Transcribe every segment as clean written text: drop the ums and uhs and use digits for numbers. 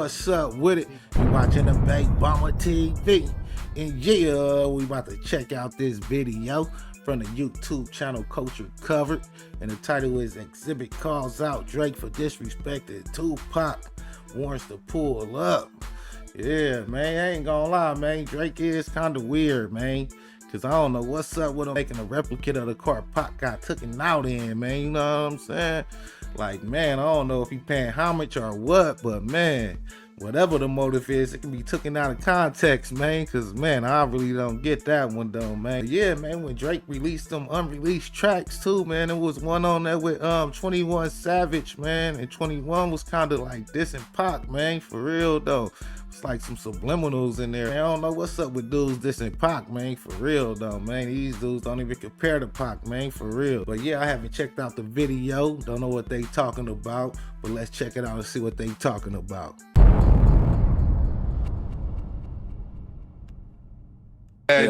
what's up with it? You watching the Big Bomber TV. And yeah, we about to check out this video from the YouTube channel Culture Covered. And the title is Xzibit calls out Drake for disrespecting Tupac. Warrants to pull up. Yeah, man, I ain't gonna lie, man. Drake is kind of weird, man. Cause I don't know what's up with him making a replicate of the car Pac got taken out in, man. You know what I'm saying? Like, man, I don't know if he paying homage or what, but man, whatever the motive is, it can be taken out of context, man. Cause man, I really don't get that one though, man. But yeah, man, when Drake released them unreleased tracks too, man, it was one on there with 21 Savage, man, and 21 was kind of like dissing Pac, man, for real though. It's like some subliminals in there. Man, I don't know what's up with dudes dissing Pac, man, for real though, man. These dudes don't even compare to Pac, man, for real. But yeah, I haven't checked out the video. Don't know what they talking about, but let's check it out and see what they talking about.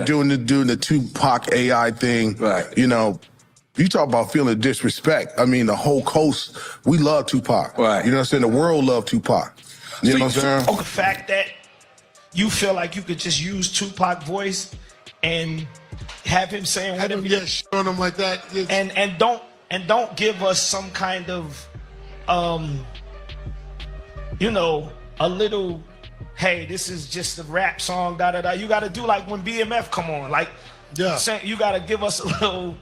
Doing the Tupac AI thing, right? You know, you talk about feeling disrespect. I mean, the whole coast, we love Tupac, right? You know what I'm saying? The world love Tupac. You know what I'm saying? The fact that you feel like you could just use Tupac voice and have him saying whatever, on him like that, and don't give us some kind of you know, a little, hey, this is just a rap song, da da da. You got to do like when BMF come on, like, you got to give us a little.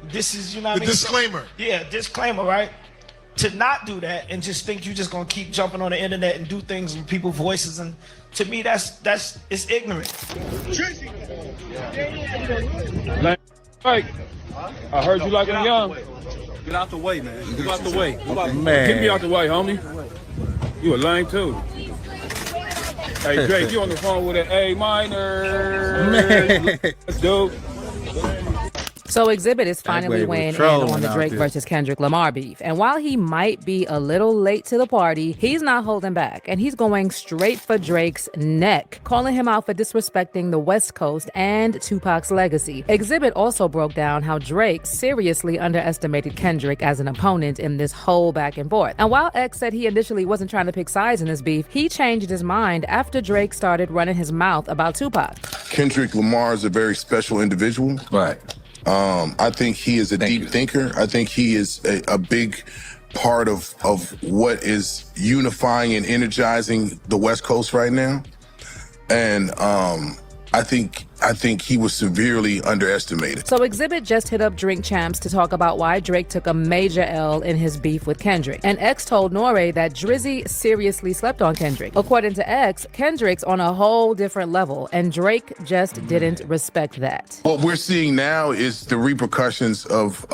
This is, you know what I mean? Disclaimer. Yeah, disclaimer, right? To not do that and just think you're just gonna keep jumping on the internet and do things with people's voices, and to me that's it's ignorant. Like, I heard you like him young. Get out the way, man. Get out the way. Man. Get me out the way, homie. You a lame too. Hey Drake, you on the phone with an A minor. Man. Let's do. So Xzibit is finally weighing in on the Drake versus Kendrick Lamar beef. And while he might be a little late to the party, he's not holding back. And he's going straight for Drake's neck, calling him out for disrespecting the West Coast and Tupac's legacy. Xzibit also broke down how Drake seriously underestimated Kendrick as an opponent in this whole back and forth. And while X said he initially wasn't trying to pick sides in this beef, he changed his mind after Drake started running his mouth about Tupac. Kendrick Lamar is a very special individual. Right. I think he is a deep thinker. I think he is a big part of what is unifying and energizing the West Coast right now. And I think he was severely underestimated. So Xzibit just hit up Drink Champs to talk about why Drake took a major L in his beef with Kendrick. And X told Nore that Drizzy seriously slept on Kendrick. According to X, Kendrick's on a whole different level, and Drake just didn't respect that. What we're seeing now is the repercussions of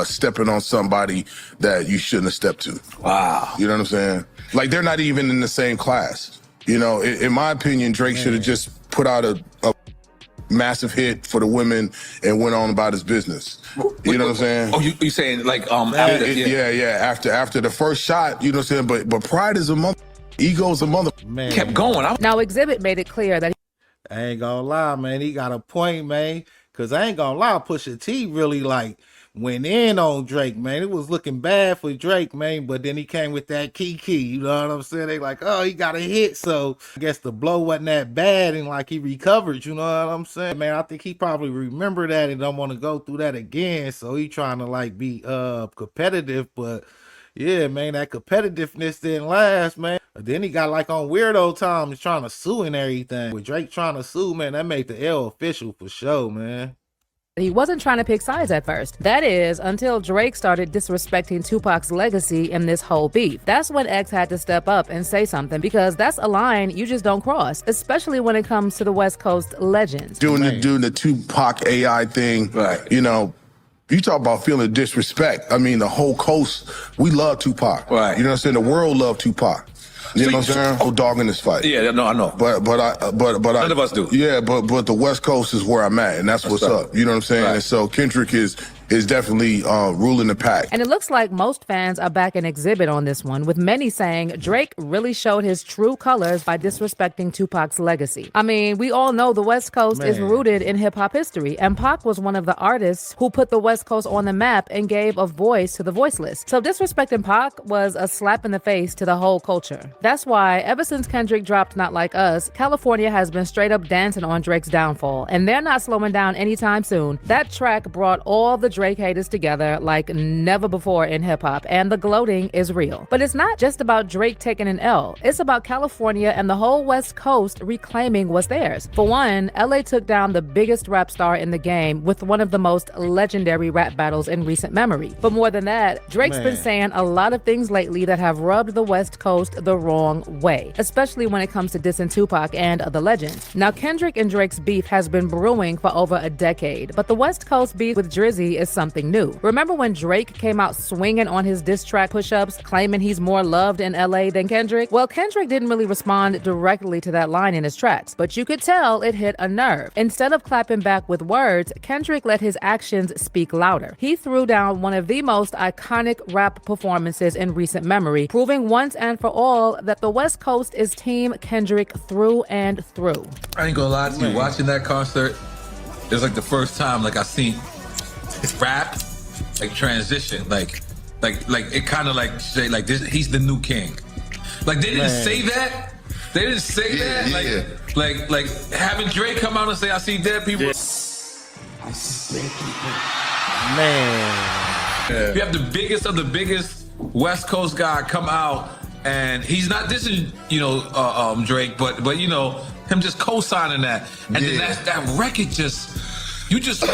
stepping on somebody that you shouldn't have stepped to. Wow. You know what I'm saying? Like, they're not even in the same class. You know, in my opinion, Drake should have just put out a massive hit for the women and went on about his business. You know what I'm saying? Oh, you saying like after the first shot, you know what I'm saying? But pride is a mother, ego's a mother. Man. kept going. Now Xzibit made it clear that I ain't gonna lie, man. He got a point, man. Cause I ain't gonna lie, Pusha T really like went in on Drake, man. It was looking bad for Drake, man. But then he came with that Kiki, you know what I'm saying? They like, oh, he got a hit, so I guess the blow wasn't that bad, and like he recovered, you know what I'm saying? Man, I think he probably remember that and don't want to go through that again. So he trying to like be competitive, but yeah, man, that competitiveness didn't last, man. Then he got like on weirdo times trying to sue and everything. With Drake trying to sue, man, that made the L official for sure, man. he wasn't trying to pick sides at first. That is, until Drake started disrespecting Tupac's legacy in this whole beef. That's when X had to step up and say something, because that's a line you just don't cross, especially when it comes to the West Coast legends. Doing the Tupac AI thing, right? You know, you talk about feeling disrespect. I mean, the whole coast, we love Tupac. Right. You know what I'm saying? The world love Tupac. You know what I'm saying? No dog in this fight. Yeah, no, I know. But none of us do. Yeah, but the West Coast is where I'm at, and that's what's up. You know what I'm saying? Right. And so Kendrick is is definitely ruling the pack. And it looks like most fans are back in Xzibit on this one, with many saying Drake really showed his true colors by disrespecting Tupac's legacy. I mean, we all know the West Coast is rooted in hip-hop history, and Pac was one of the artists who put the West Coast on the map and gave a voice to the voiceless. So disrespecting Pac was a slap in the face to the whole culture. That's why, ever since Kendrick dropped Not Like Us, California has been straight up dancing on Drake's downfall, and they're not slowing down anytime soon. That track brought all the Drake haters together like never before in hip-hop, and the gloating is real. But it's not just about Drake taking an L. It's about California and the whole West Coast reclaiming what's theirs. For one, LA took down the biggest rap star in the game with one of the most legendary rap battles in recent memory. But more than that, Drake's been saying a lot of things lately that have rubbed the West Coast the wrong way, especially when it comes to dissing Tupac and the legend. Now, Kendrick and Drake's beef has been brewing for over a decade, but the West Coast beef with Drizzy is something new. Remember when Drake came out swinging on his diss track push-ups, claiming he's more loved in LA than Kendrick? Well, Kendrick didn't really respond directly to that line in his tracks, but you could tell it hit a nerve. Instead of clapping back with words, Kendrick let his actions speak louder. He threw down one of the most iconic rap performances in recent memory, proving once and for all that the West Coast is Team Kendrick through and through. I ain't gonna lie to you, watching that concert, it was like the first time like I seen rap like transition, like it kind of like say like this, he's the new king. Like they didn't say that. They didn't say that. Like having Drake come out and say I see dead people. Man. You have the biggest of the biggest West Coast guy come out, and he's not dissing, Drake, but you know, him just co-signing that, and then that record you just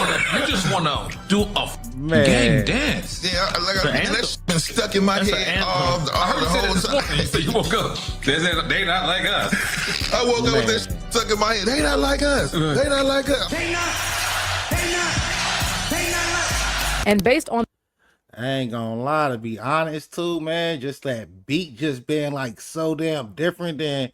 wanna do a game dance. Yeah, that's been stuck in my head all the whole time. So you woke up, they not like us. I woke up with that stuck in my head. They not like us. They not like us. They not. And based on I ain't gonna lie, to be honest too, man, just that beat just being like so damn different than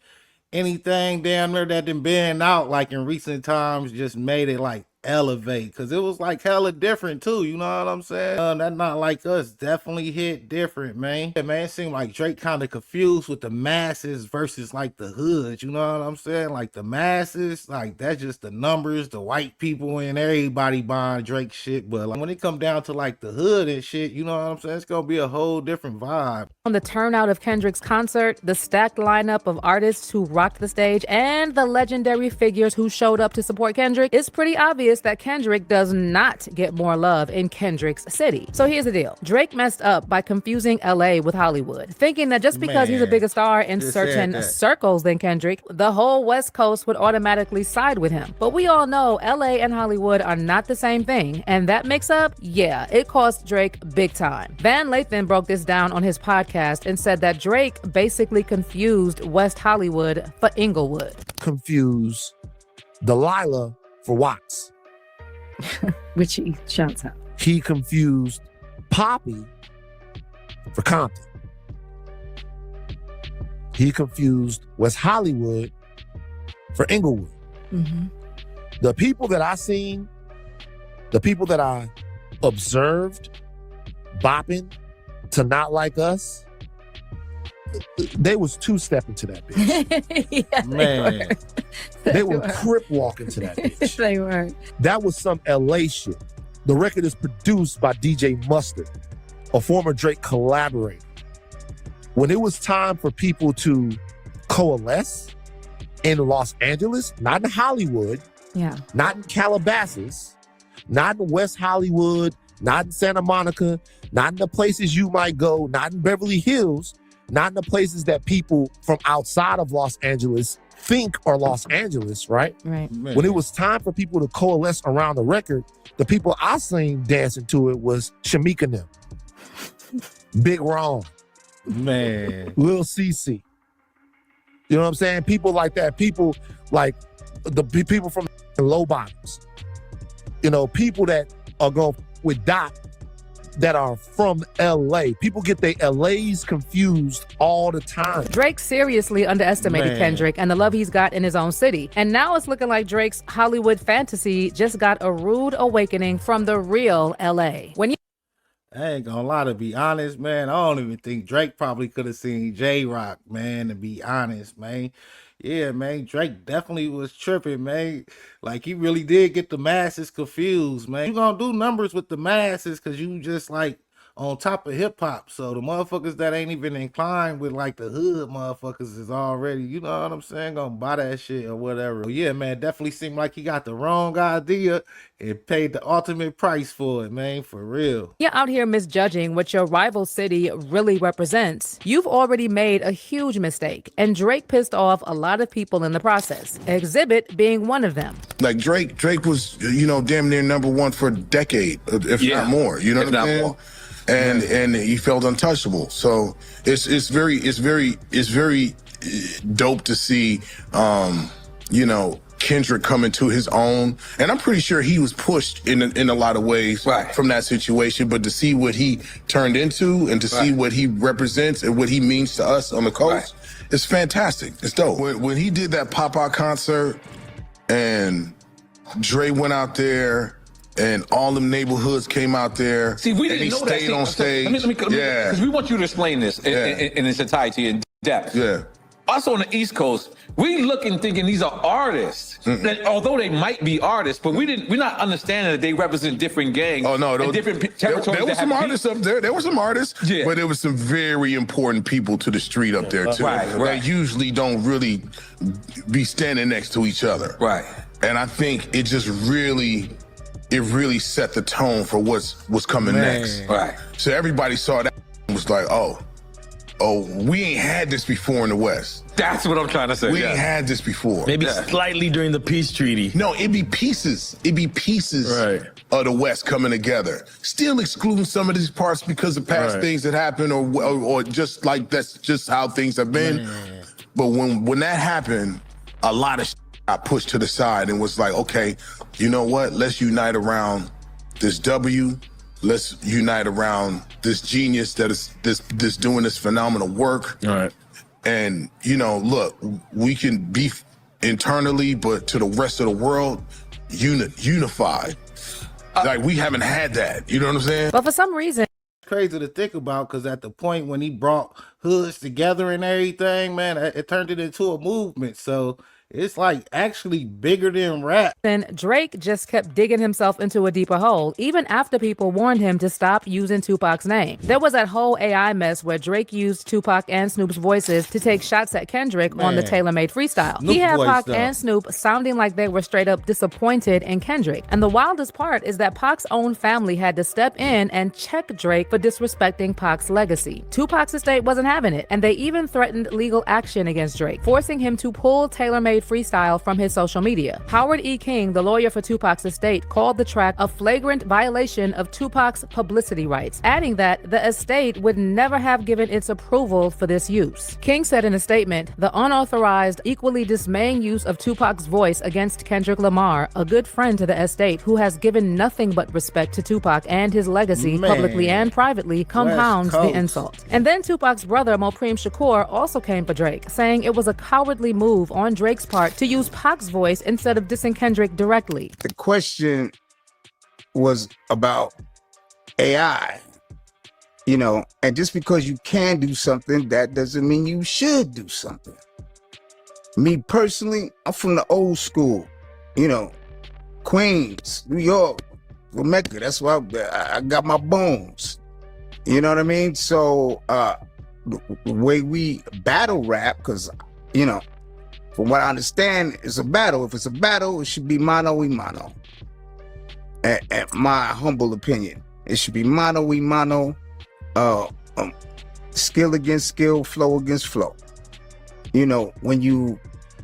anything damn near that been out like in recent times just made it like elevate, because it was like hella different too, you know what I'm saying? That Not Like Us definitely hit different, man. Yeah, man, it seemed like Drake kind of confused with the masses versus like the hood, you know what I'm saying? Like the masses, like that's just the numbers, the white people and everybody buying Drake shit, but like when it come down to like the hood and shit, you know what I'm saying? It's gonna be a whole different vibe. On the turnout of Kendrick's concert, the stacked lineup of artists who rocked the stage, and the legendary figures who showed up to support Kendrick, it's pretty obvious that Kendrick does not get more love in Kendrick's city. So here's the deal. Drake messed up by confusing LA with Hollywood, thinking that just because he's a bigger star in certain circles than Kendrick, the whole West Coast would automatically side with him. But we all know LA and Hollywood are not the same thing, and that mix-up, yeah, it cost Drake big time. Van Lathan broke this down on his podcast and said that Drake basically confused West Hollywood for Inglewood. Confuse Delilah for Watts. Which he shouts out. He confused Poppy for Compton. He confused West Hollywood for Inglewood. Mm-hmm. The people that I seen, the people that I observed bopping to Not Like Us, they was two-stepping to that bitch. Yeah, Man. They were crip walking to that bitch. They were. That was some LA shit. The record is produced by DJ Mustard, a former Drake collaborator. When it was time for people to coalesce in Los Angeles, not in Hollywood, not in Calabasas, not in West Hollywood, not in Santa Monica, not in the places you might go, not in Beverly Hills, not in the places that people from outside of Los Angeles think are Los Angeles, right? Right. Man. When it was time for people to coalesce around the record, the people I seen dancing to it was Shamika and them, Big Ron, Man. Lil CC. You know what I'm saying? People like that. People like the people from Low Bottoms. You know, people that are going with Doc that are from LA. People get their LAs confused all the time. Drake seriously underestimated Kendrick and the love he's got in his own city. And now it's looking like Drake's Hollywood fantasy just got a rude awakening from the real LA. I ain't gonna lie, to be honest, man, I don't even think Drake probably could have seen J-Rock, man, to be honest, man. Yeah, man, Drake definitely was tripping, man. Like, he really did get the masses confused, man. You gonna do numbers with the masses because you just, like, on top of hip-hop. So the motherfuckers that ain't even inclined with, like, the hood motherfuckers is already, you know what I'm saying, gonna buy that shit or whatever. But yeah, man, definitely seemed like he got the wrong idea and paid the ultimate price for it, man, for real. You're out here misjudging what your rival city really represents. You've already made a huge mistake, and Drake pissed off a lot of people in the process, Xzibit being one of them. Like Drake was, you know, damn near #1 for a decade, if not more. You know what I'm saying? And he felt untouchable. So it's very dope to see, you know, Kendrick come into his own. And I'm pretty sure he was pushed in a lot of ways from that situation. But to see what he turned into and to see what he represents and what he means to us on the coast, it's fantastic. It's dope. When he did that Popout concert and Dre went out there and all them neighborhoods came out there. See, we didn't know that. Stayed on stage. Let me, because we want you to explain this in its entirety, in depth. Yeah. Us on the East Coast, we looking thinking these are artists. That, although they might be artists, but we're not understanding that they represent different gangs. Oh no, different territories. There were some artists up there. There were some artists, but there was some very important people to the street up there too. That usually don't really be standing next to each other. Right. And I think it just really set the tone for what's coming next. Right. So everybody saw that and was like, oh, we ain't had this before in the West. That's what I'm trying to say. We ain't had this before. Maybe slightly during the peace treaty. No, it'd be pieces. It'd be pieces of the West coming together. Still excluding some of these parts because of past things that happened or just like that's just how things have been. But when that happened, a lot of got pushed to the side and was like, okay, you know what? Let's unite around this W. Let's unite around this genius that is this doing this phenomenal work. All right. And, you know, look, we can beef internally, but to the rest of the world, unified. Like, we haven't had that. You know what I'm saying? But for some reason, crazy to think about, because at the point when he brought hoods together and everything, man, it turned it into a movement. So it's like actually bigger than rap. Then Drake just kept digging himself into a deeper hole, even after people warned him to stop using Tupac's name. There was that whole AI mess where Drake used Tupac and Snoop's voices to take shots at Kendrick on the tailor-made freestyle. He had Pac and Snoop sounding like they were straight up disappointed in Kendrick. And the wildest part is that Pac's own family had to step in and check Drake for disrespecting Pac's legacy. Tupac's estate wasn't having it, and they even threatened legal action against Drake, forcing him to pull tailor-made freestyle from his social media. Howard E. King, the lawyer for Tupac's estate, called the track a flagrant violation of Tupac's publicity rights, adding that the estate would never have given its approval for this use. King said in a statement, the unauthorized, equally dismaying use of Tupac's voice against Kendrick Lamar, a good friend to the estate who has given nothing but respect to Tupac and his legacy publicly and privately, compounds the insult. And then Tupac's brother, Mopreme Shakur, also came for Drake, saying it was a cowardly move on Drake's part to use Pac's voice instead of dissing Kendrick directly. The question was about AI, you know, and just because you can do something, that doesn't mean you should do something. Me personally, I'm from the old school, you know, Queens, New York, Jamaica. That's why I got my bones. You know what I mean? So the way we battle rap, because, you know, from what I understand, it's a battle. If it's a battle, it should be mano y mano. At my humble opinion, it should be mano y mano, skill against skill, flow against flow. You know, when you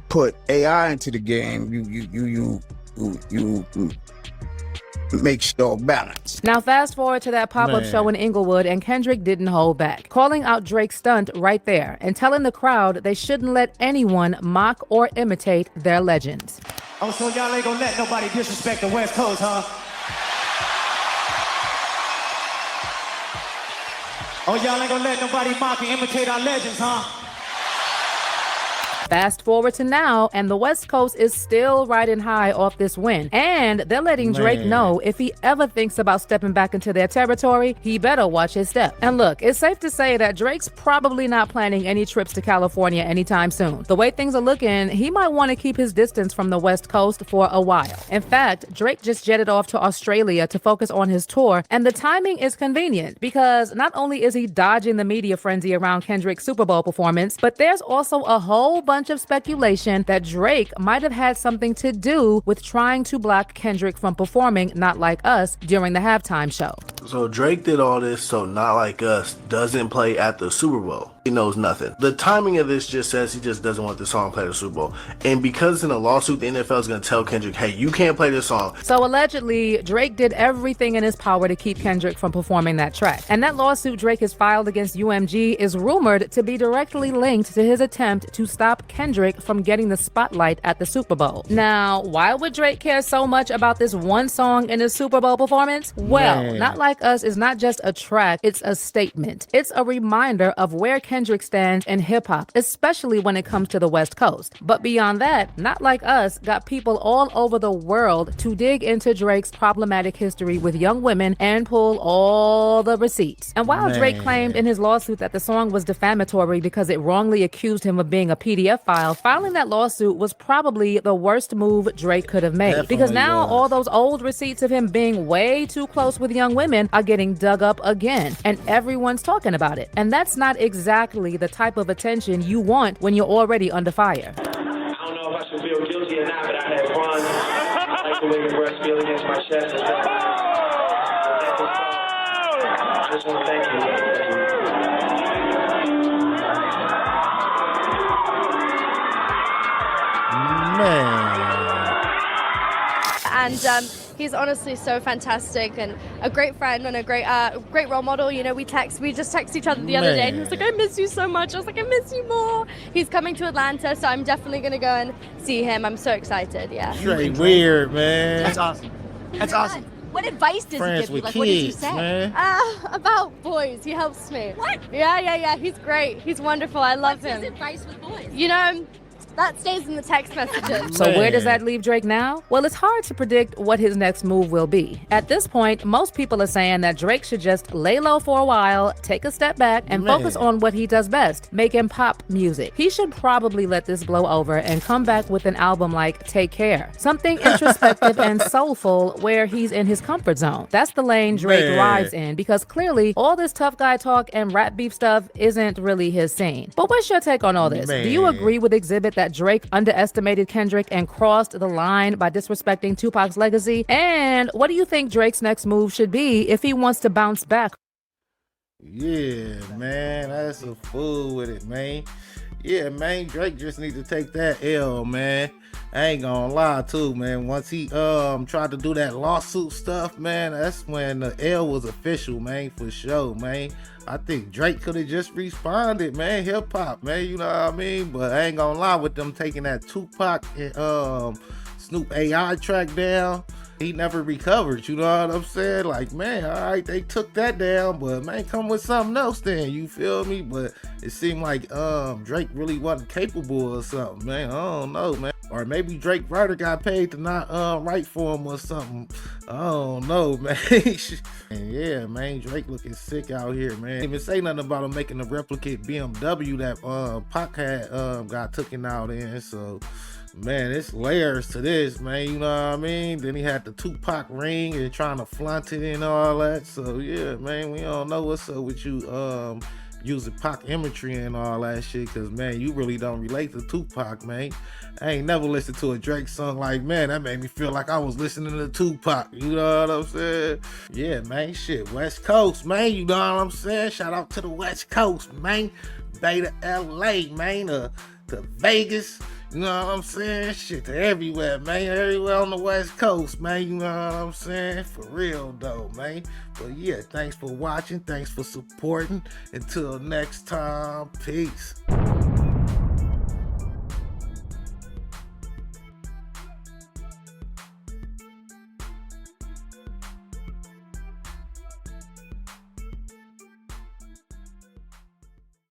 put AI into the game, you make sure balance. Now fast forward to that pop-up show in Inglewood, and Kendrick didn't hold back, calling out Drake's stunt right there and telling the crowd they shouldn't let anyone mock or imitate their legends. Oh, so y'all ain't gonna let nobody disrespect the West Coast, huh? Oh, y'all ain't gonna let nobody mock and imitate our legends, huh? Fast forward to now, and the West Coast is still riding high off this win. And they're letting Drake know if he ever thinks about stepping back into their territory, he better watch his step. And look, it's safe to say that Drake's probably not planning any trips to California anytime soon. The way things are looking, he might want to keep his distance from the West Coast for a while. In fact, Drake just jetted off to Australia to focus on his tour, and the timing is convenient because not only is he dodging the media frenzy around Kendrick's Super Bowl performance, but there's also a whole bunch of speculation that Drake might have had something to do with trying to block Kendrick from performing Not Like Us during the halftime show. So Drake did all this so Not Like Us doesn't play at the Super Bowl. He knows nothing. The timing of this just says he just doesn't want the song played at the Super Bowl. And because in a lawsuit, the NFL is going to tell Kendrick, hey, you can't play this song. So allegedly, Drake did everything in his power to keep Kendrick from performing that track. And that lawsuit Drake has filed against UMG is rumored to be directly linked to his attempt to stop Kendrick from getting the spotlight at the Super Bowl. Now, why would Drake care so much about this one song in his Super Bowl performance? Well, Not Like Us is not just a track, it's a statement. It's a reminder of where Kendrick stands in hip-hop, especially when it comes to the West Coast. But beyond that, Not Like Us got people all over the world to dig into Drake's problematic history with young women and pull all the receipts. And while Drake claimed in his lawsuit that the song was defamatory because it wrongly accused him of being a PDF file, filing that lawsuit was probably the worst move Drake could have made. Definitely because now was. all those old receipts of him being way too close with young women are getting dug up again, and everyone's talking about it. And that's not exactly the type of attention you want when you're already under fire. I don't know if I should feel guilty or not, but I had fun. I like the way your breast feel against my chest and stuff. I just want to thank you. And he's honestly so fantastic and a great friend and a great role model. You know, we just texted each other the other day, and he was like, I miss you so much. I was like, I miss you more. He's coming to Atlanta, so I'm definitely going to go and see him. I'm so excited, yeah. Straight weird, man. That's awesome. That's awesome. What advice does Friends he give you? with Like, what did you kids, say? man. About boys. He helps me. What? Yeah. He's great. He's wonderful. I love him. What's his advice with boys? You know, that stays in the text messages. So where does that leave Drake now? Well, it's hard to predict what his next move will be. At this point, most people are saying that Drake should just lay low for a while, take a step back, and focus on what he does best, making pop music. He should probably let this blow over and come back with an album like Take Care. Something introspective and soulful where he's in his comfort zone. That's the lane Drake rides in, because clearly all this tough guy talk and rap beef stuff isn't really his scene. But what's your take on all this? Do you agree with Xzibit that Drake underestimated Kendrick and crossed the line by disrespecting Tupac's legacy? And what do you think Drake's next move should be if he wants to bounce back? Yeah, man, that's a fool with it, man. Yeah, man, Drake just need to take that L, man. I ain't gonna lie too, man. Once he tried to do that lawsuit stuff, man, that's when the L was official, man, for sure, man. I think Drake could have just responded, man. Hip hop, man, you know what I mean? But I ain't gonna lie, with them taking that Tupac and Snoop AI track down, he never recovered, you know what I'm saying? Like, man, all right, they took that down, but man, come with something else then, you feel me? But it seemed like Drake really wasn't capable or something, man. I don't know, man. Or maybe Drake writer got paid to not write for him or something. I don't know, man. And yeah, man, Drake looking sick out here, man. Didn't even say nothing about him making a replicate BMW that Pac had got taken out in, so man, it's layers to this, man, you know what I mean? Then he had the Tupac ring and trying to flaunt it and all that. So yeah, man, we don't know what's up with you using Pac imagery and all that shit, cause man, you really don't relate to Tupac, man. I ain't never listened to a Drake song like, man, that made me feel like I was listening to Tupac, you know what I'm saying? Yeah, man, shit, West Coast, man, you know what I'm saying? Shout out to the West Coast, man. Bay to LA, man, to Vegas, you know what I'm saying? Shit, to everywhere, man. Everywhere on the West Coast, man. You know what I'm saying? For real, though, man. But yeah, thanks for watching. Thanks for supporting. Until next time, peace.